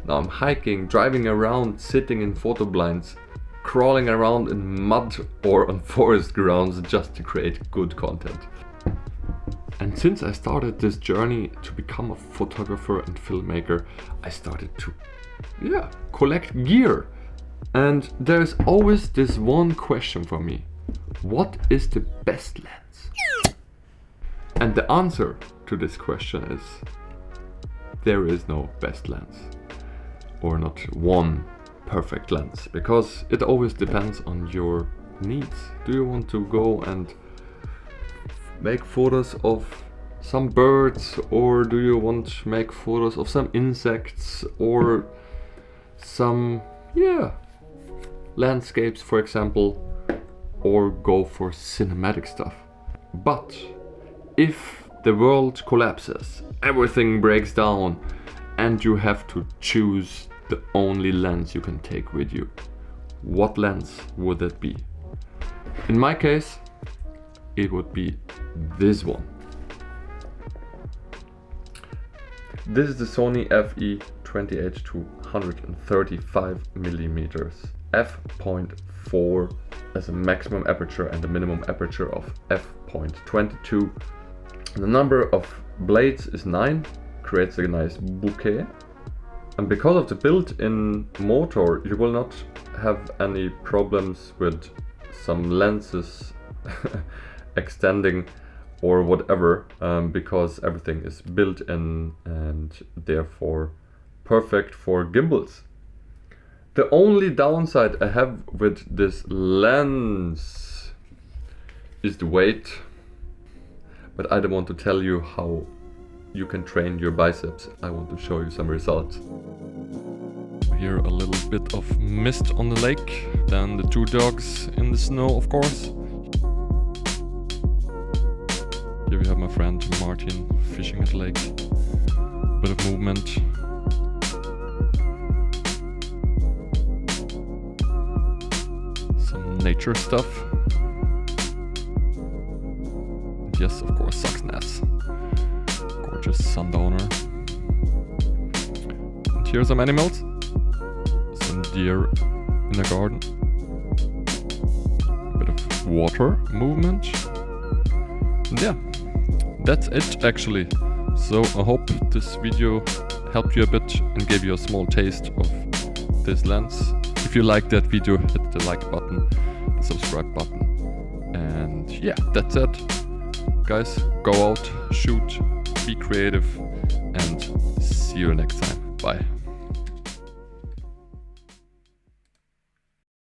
Now I'm hiking, driving around, sitting in photo blinds, crawling around in mud or on forest grounds just to create good content. And since I started this journey to become a photographer and filmmaker, I started to collect gear. And there's always this one question for me: what is the best lens? And the answer to this question is there is no best lens, or not one perfect lens, because it always depends on your needs. Do you want to go and make photos of some birds, or do you want to make photos of some insects or some landscapes, for example, or go for cinematic stuff? But if the world collapses, everything breaks down, and you have to choose the only lens you can take with you, what lens would that be? In my case, it would be this one. This is the Sony FE 28 to 135 millimeters f.4 as a maximum aperture and a minimum aperture of f.22. The number of blades is 9, creates a nice bouquet. And because of the built-in motor, you will not have any problems with some lenses extending or whatever, because everything is built in and therefore perfect for gimbals. The only downside I have with this lens is the weight, but I don't want to tell you how you can train your biceps. I want to show you some results. Here a little bit of mist on the lake, then the 2 dogs in the snow, of course. Here we have my friend Martin fishing at the lake. Bit of movement. Some nature stuff. And yes, of course, Saxness. Gorgeous sundowner. And here are some animals. Some deer in the garden. Bit of water movement. And yeah, that's it actually. So I hope this video helped you a bit and gave you a small taste of this lens. If you liked that video, hit the like button, the subscribe button. And yeah, that's it. Guys, go out, shoot, be creative, and see you next time. Bye.